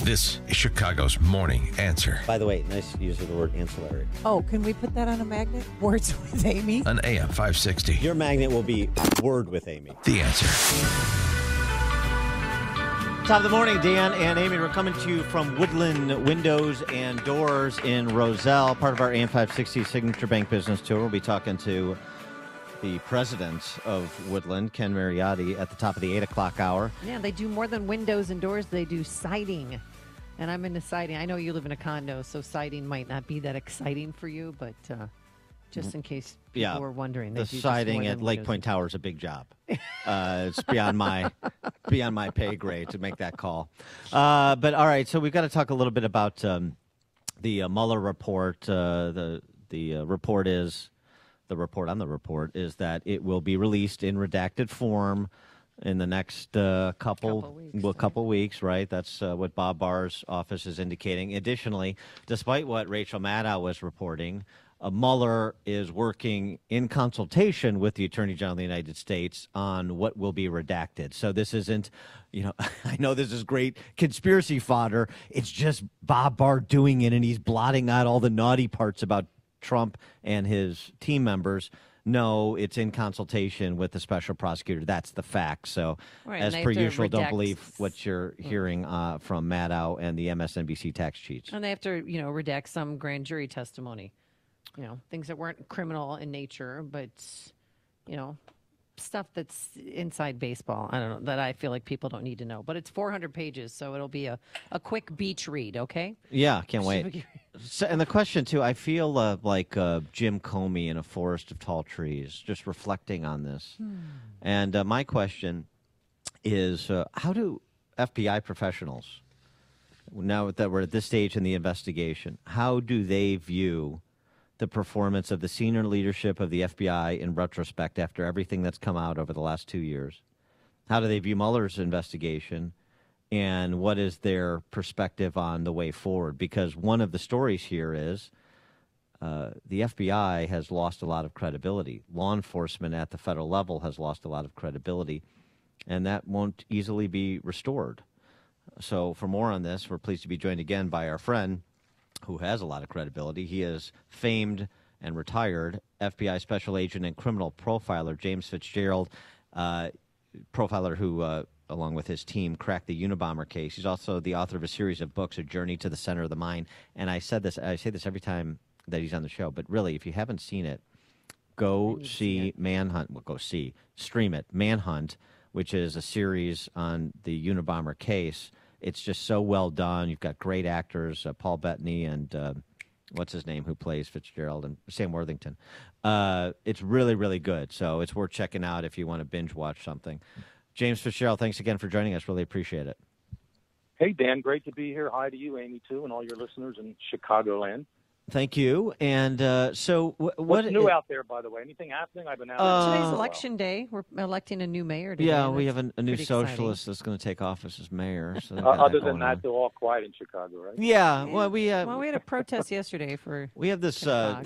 This is Chicago's Morning Answer. By the way, nice use of the word ancillary. Oh, can we put that on a magnet? Words with Amy? On AM 560. Your magnet will be Word with Amy. The Answer. Top of the morning, Dan and Amy. We're coming to you from Woodland Windows and Doors in Roselle, part of our AM 560 Signature Bank Business Tour. We'll be talking to the president of Woodland, Ken Mariotti, at the top of the 8 o'clock hour. Yeah, they do more than windows and doors. They do siding. And I'm into siding. I know you live in a condo, so siding might not be that exciting for you, but just in case people were wondering. The siding at Lake Point Tower is a big job. It's beyond my pay grade to make that call. But all right, so we've got to talk a little bit about the Mueller report. The report is the report on the report is that it will be released in redacted form in the next couple weeks, right? That's what Bob Barr's office is indicating. Additionally, despite what Rachel Maddow was reporting, Mueller is working in consultation with the Attorney General of the United States on what will be redacted. So this isn't, I know this is great conspiracy fodder. It's just Bob Barr doing it, and he's blotting out all the naughty parts about Trump and his team members. No, it's in consultation with the special prosecutor. That's the fact. So, as per usual, don't believe what you're hearing from Maddow and the MSNBC tax cheats. And they have to, redact some grand jury testimony. Things that weren't criminal in nature, but, stuff that's inside baseball. I don't know, that I feel like people don't need to know. But it's 400 pages, so it'll be a quick beach read, okay? Yeah, can't wait. So, and the question, too, I feel like Jim Comey in a forest of tall trees, just reflecting on this. And my question is, how do FBI professionals, now that we're at this stage in the investigation, how do they view the performance of the senior leadership of the FBI in retrospect after everything that's come out over the last 2 years? How do they view Mueller's investigation? And what is their perspective on the way forward? Because one of the stories here is the FBI has lost a lot of credibility. Law enforcement at the federal level has lost a lot of credibility, and that won't easily be restored. So for more on this, we're pleased to be joined again by our friend who has a lot of credibility. He is famed and retired FBI special agent and criminal profiler James Fitzgerald, profiler who, along with his team, cracked the Unabomber case. He's also the author of a series of books, A Journey to the Center of the Mind. And I say this every time that he's on the show, but really, if you haven't seen it, go see Manhunt. Well, stream it. Manhunt, which is a series on the Unabomber case. It's just so well done. You've got great actors, Paul Bettany and what's his name, who plays Fitzgerald, and Sam Worthington. It's really, really good. So it's worth checking out if you want to binge watch something. James Fitzgerald, thanks again for joining us. Really appreciate it. Hey, Dan, great to be here. Hi to you, Amy, too, and all your listeners in Chicagoland. Thank you. And so what's new out there, by the way? Anything happening? I've been out Today's election day. We're electing a new mayor today. Yeah, we have a new socialist that's going to take office as mayor. So other than that, they're all quiet in Chicago, right? Yeah. Well, we had a protest yesterday for. We have this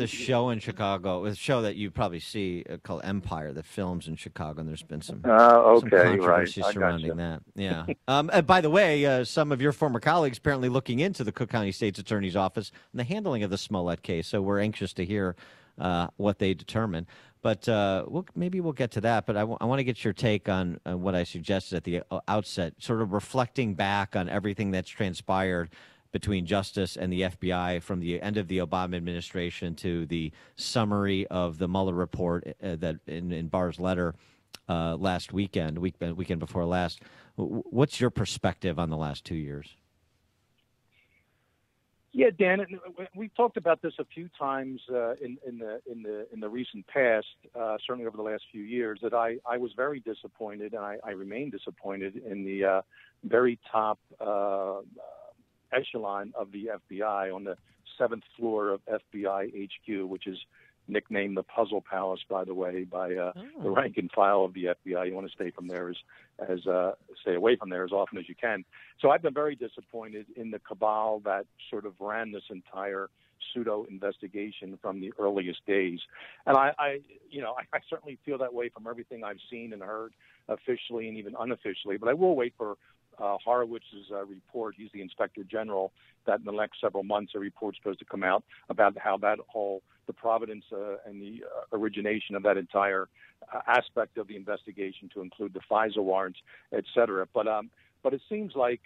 show in Chicago, a show that you probably see called Empire that films in Chicago, and there's been some controversy surrounding that. Yeah. And by the way, some of your former colleagues apparently looking into the Cook County State's Attorney's Office and the handling of the Smollett case, so we're anxious to hear what they determine. But maybe we'll get to that. But I want to get your take on what I suggested at the outset, sort of reflecting back on everything that's transpired between Justice and the FBI from the end of the Obama administration to the summary of the Mueller report that in Barr's letter last weekend before last. What's your perspective on the last 2 years? Yeah, Dan, we've talked about this a few times in the recent past, certainly over the last few years, that I was very disappointed, and I remain disappointed in the very top echelon of the FBI on the 7th floor of FBI HQ, which is nicknamed the Puzzle Palace, by the way, by the rank and file of the FBI. You want to stay away from there as often as you can. So I've been very disappointed in the cabal that sort of ran this entire pseudo investigation from the earliest days. And I certainly feel that way from everything I've seen and heard officially and even unofficially. But I will wait for Horowitz's report. He's the Inspector General. That in the next several months, a report's supposed to come out about how the providence and the origination of that entire aspect of the investigation, to include the FISA warrants, et cetera. But it seems like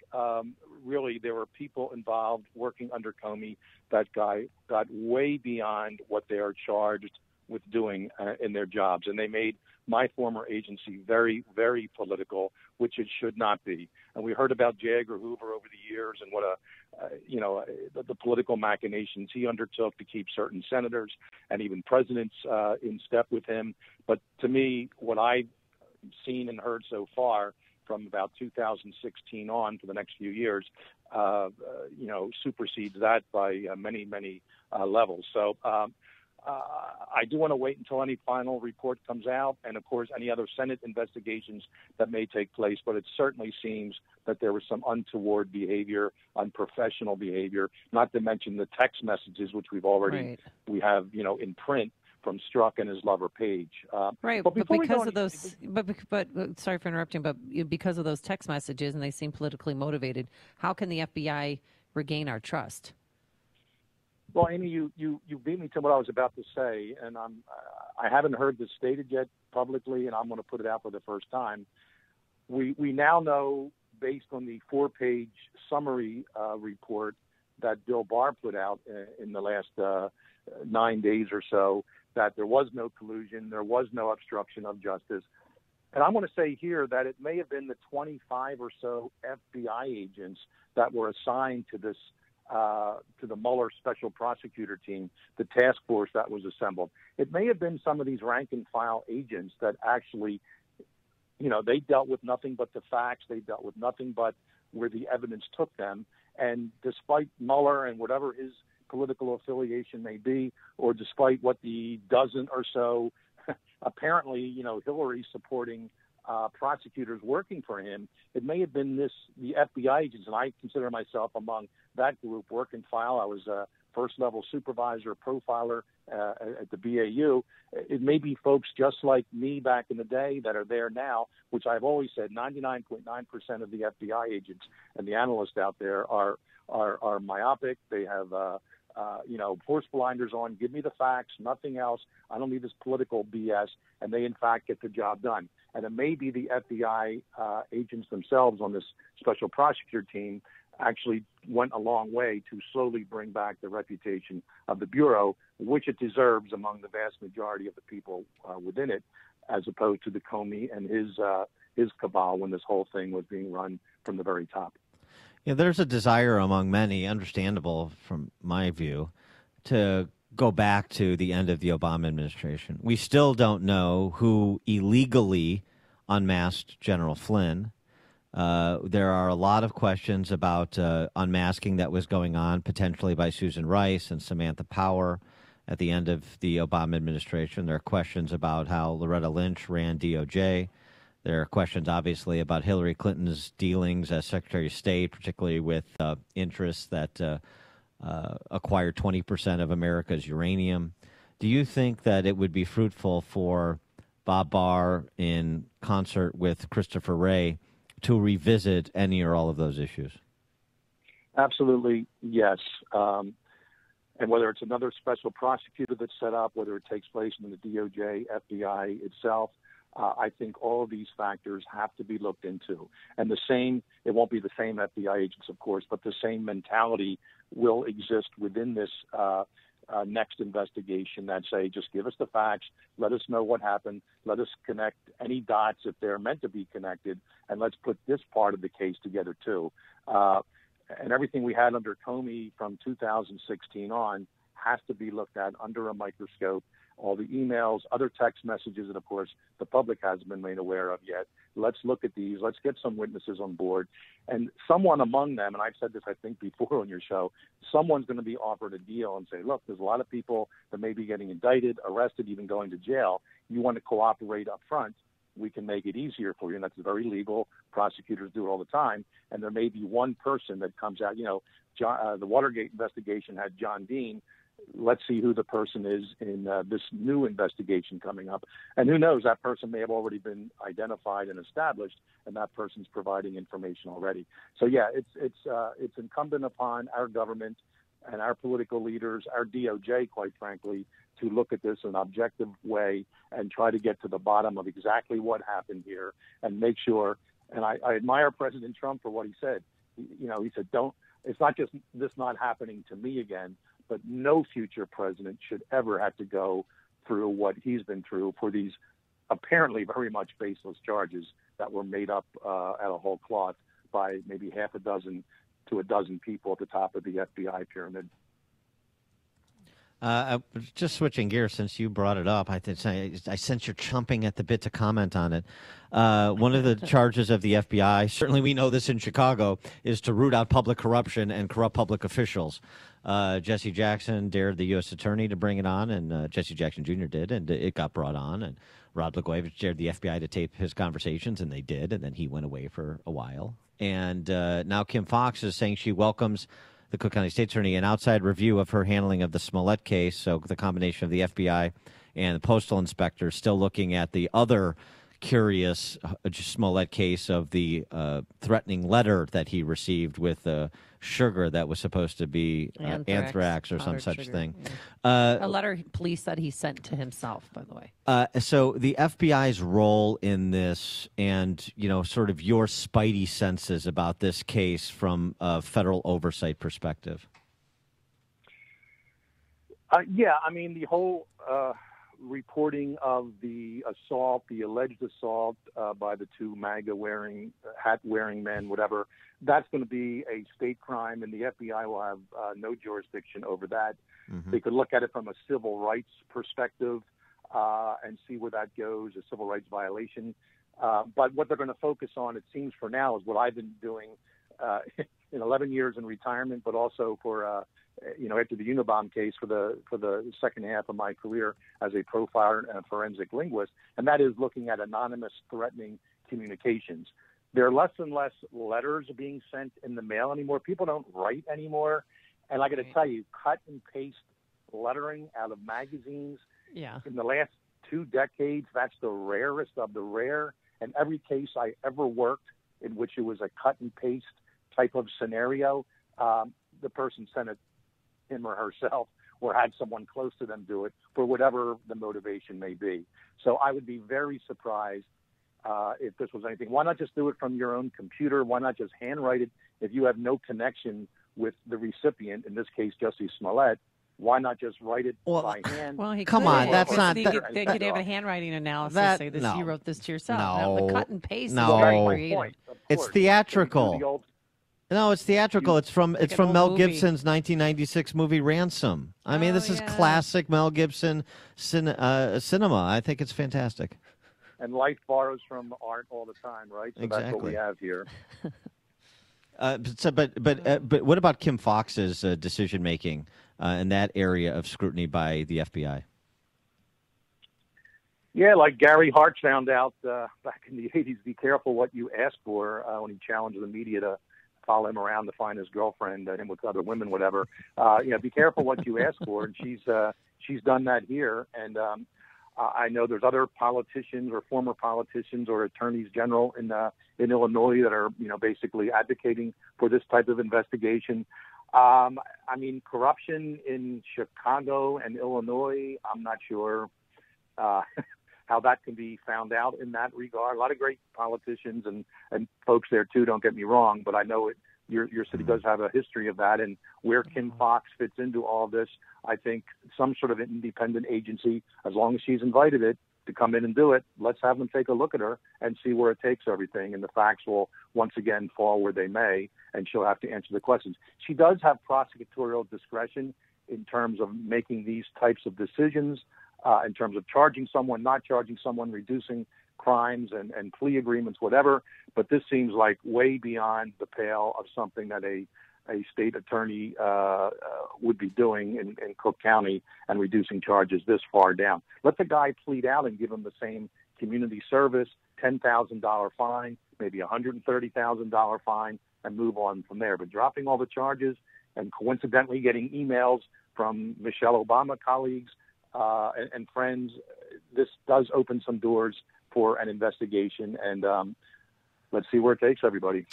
really there were people involved working under Comey that got way beyond what they are charged with doing in their jobs, and they made my former agency very, very political, which it should not be. And we heard about J. Edgar Hoover over the years and what the political machinations he undertook to keep certain senators and even presidents in step with him. But to me, what I've seen and heard so far from about 2016 on for the next few years, supersedes that by many, many levels. So I do want to wait until any final report comes out, and of course any other Senate investigations that may take place. But it certainly seems that there was some untoward behavior, unprofessional behavior. Not to mention the text messages, which we have in print from Strzok and his lover Page. Right, but because of those, but sorry for interrupting, but because of those text messages, and they seem politically motivated, how can the FBI regain our trust? Well, Amy, you beat me to what I was about to say, and I haven't heard this stated yet publicly, and I'm going to put it out for the first time. We now know, based on the 4-page summary report that Bill Barr put out in the last 9 days or so, that there was no collusion, there was no obstruction of justice. And I want to say here that it may have been the 25 or so FBI agents that were assigned to this to the Mueller special prosecutor team, the task force that was assembled. It may have been some of these rank and file agents that actually, they dealt with nothing but the facts. They dealt with nothing but where the evidence took them. And despite Mueller and whatever his political affiliation may be, or despite what the dozen or so, apparently, Hillary supporting prosecutors working for him, it may have been the FBI agents, and I consider myself among that group, work and file. I was a first-level supervisor, profiler at the BAU. It may be folks just like me back in the day that are there now, which I've always said 99.9% of the FBI agents and the analysts out there are myopic. They have horse blinders on. Give me the facts, nothing else. I don't need this political BS. And they, in fact, get the job done. And it may be the FBI agents themselves on this special prosecutor team actually went a long way to slowly bring back the reputation of the Bureau, which it deserves among the vast majority of the people within it, as opposed to the Comey and his cabal when this whole thing was being run from the very top. Yeah, there's a desire among many, understandable from my view, to go back to the end of the Obama administration. We still don't know who illegally unmasked General Flynn. There are a lot of questions about unmasking that was going on, potentially by Susan Rice and Samantha Power at the end of the Obama administration. There are questions about how Loretta Lynch ran DOJ. There are questions, obviously, about Hillary Clinton's dealings as Secretary of State, particularly with interests that acquired 20% of America's uranium. Do you think that it would be fruitful for Bob Barr, in concert with Christopher Wray, to revisit any or all of those issues? Absolutely, yes. And whether it's another special prosecutor that's set up, whether it takes place in the DOJ, FBI itself, I think all of these factors have to be looked into. And it won't be the same FBI agents, of course, but the same mentality will exist within this next investigation that say, just give us the facts, let us know what happened, let us connect any dots if they're meant to be connected, and let's put this part of the case together too. And everything we had under Comey from 2016 on has to be looked at under a microscope. All the emails, other text messages that, of course, the public hasn't been made aware of yet. Let's look at these. Let's get some witnesses on board. And someone among them, and I've said this, I think, before on your show, someone's going to be offered a deal and say, look, there's a lot of people that may be getting indicted, arrested, even going to jail. You want to cooperate up front, we can make it easier for you. And that's very legal. Prosecutors do it all the time. And there may be one person that comes out. The Watergate investigation had John Dean. let's see who the person is in this new investigation coming up. And who knows, that person may have already been identified and established, and that person's providing information already. So, yeah, it's incumbent upon our government and our political leaders, our DOJ, quite frankly, to look at this in an objective way and try to get to the bottom of exactly what happened here and make sure. And I admire President Trump for what he said. He said, it's not just this not happening to me again, but no future president should ever have to go through what he's been through for these apparently very much baseless charges that were made up out of whole cloth by maybe half a dozen to a dozen people at the top of the FBI pyramid. Just switching gears, since you brought it up, I sense you're chomping at the bit to comment on it. One of the charges of the FBI, certainly we know this in Chicago, is to root out public corruption and corrupt public officials. Jesse Jackson dared the U.S. attorney to bring it on, and Jesse Jackson Jr. did, and it got brought on. And Rod Blagojevich dared the FBI to tape his conversations, and they did, and then he went away for a while. And now Kim Foxx is saying she welcomes the Cook County State Attorney an outside review of her handling of the Smollett case. So the combination of the FBI and the postal inspector still looking at the other curious Smollett case of the threatening letter that he received with sugar that was supposed to be anthrax or some such sugar, thing. Yeah. A letter police said he sent to himself, by the way. So the FBI's role in this and, sort of your spidey senses about this case from a federal oversight perspective. The whole reporting of the assault, the alleged assault by the two MAGA-wearing, hat-wearing men, whatever, that's going to be a state crime, and the FBI will have no jurisdiction over that. Mm-hmm. They could look at it from a civil rights perspective and see where that goes, a civil rights violation. But what they're going to focus on, it seems for now, is what I've been doing in 11 years in retirement, but also for after the Unabomb case for the second half of my career as a profiler and a forensic linguist, and that is looking at anonymous threatening communications. There are less and less letters being sent in the mail anymore. People don't write anymore. And I got to tell you, cut and paste lettering out of magazines in the last 2 decades, that's the rarest of the rare. And every case I ever worked in which it was a cut and paste type of scenario, the person sent it him or herself or had someone close to them do it for whatever the motivation may be. So I would be very surprised if this was anything. Why not just do it from your own computer? Why not just handwrite it? If you have no connection with the recipient, in this case, Jesse Smollett, why not just write it by hand? Well, come on, that's not. They could have a handwriting analysis. Say this, you wrote this to yourself. No, now, the cut and paste. No, is it's theatrical. No, it's theatrical. It's from Mel Gibson's 1996 movie Ransom. I mean, this is classic Mel Gibson cinema. I think it's fantastic. And life borrows from art all the time, right? So exactly. That's what we have here. But what about Kim Foxx's decision making in that area of scrutiny by the FBI? Yeah, like Gary Hart found out back in the 80s, be careful what you ask for when he challenged the media to follow him around to find his girlfriend, him with other women, whatever. Be careful what you ask for, and she's done that here. And I know there's other politicians or former politicians or attorneys general in Illinois that are basically advocating for this type of investigation. Corruption in Chicago and Illinois, I'm not sure how that can be found out in that regard. A lot of great politicians and folks there too, don't get me wrong, but I know your city does have a history of that. And where Kim Foxx fits into all this, I think some sort of independent agency, as long as she's invited it to come in and do it, let's have them take a look at her and see where it takes everything. And the facts will once again fall where they may, and she'll have to answer the questions. She does have prosecutorial discretion in terms of making these types of decisions, in terms of charging someone, not charging someone, reducing crimes and plea agreements, whatever. But this seems like way beyond the pale of something that a state attorney would be doing in Cook County and reducing charges this far down. Let the guy plead out and give him the same community service, $10,000 fine, maybe $130,000 fine, and move on from there. But dropping all the charges and coincidentally getting emails from Michelle Obama colleagues and friends, this does open some doors for an investigation, and let's see where it takes everybody.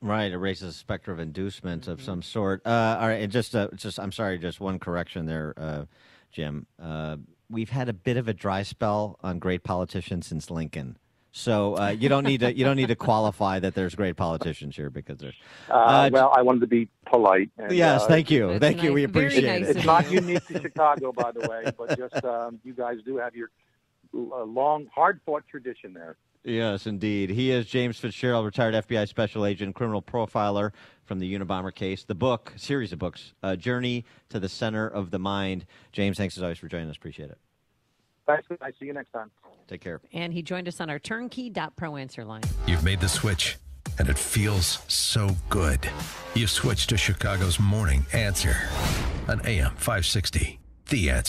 Right, it raises a specter of inducement of some sort. All right, and just I'm sorry, just one correction there, Jim. We've had a bit of a dry spell on great politicians since Lincoln. So you don't need to qualify that there's great politicians here because there's. Well, I wanted to be polite. And, yes, thank you. Nice. We appreciate Very it. nice It's not unique to Chicago, by the way, but just you guys do have your long, hard-fought tradition there. Yes, indeed. He is James Fitzgerald, retired FBI special agent, criminal profiler from the Unabomber case. The book, series of books, Journey to the Center of the Mind. James, thanks as always for joining us. Appreciate it. Thanks. I see you next time. Take care. And he joined us on our turnkey.pro answer line. You've made the switch, and it feels so good. You've switched to Chicago's Morning Answer on AM 560. The Answer.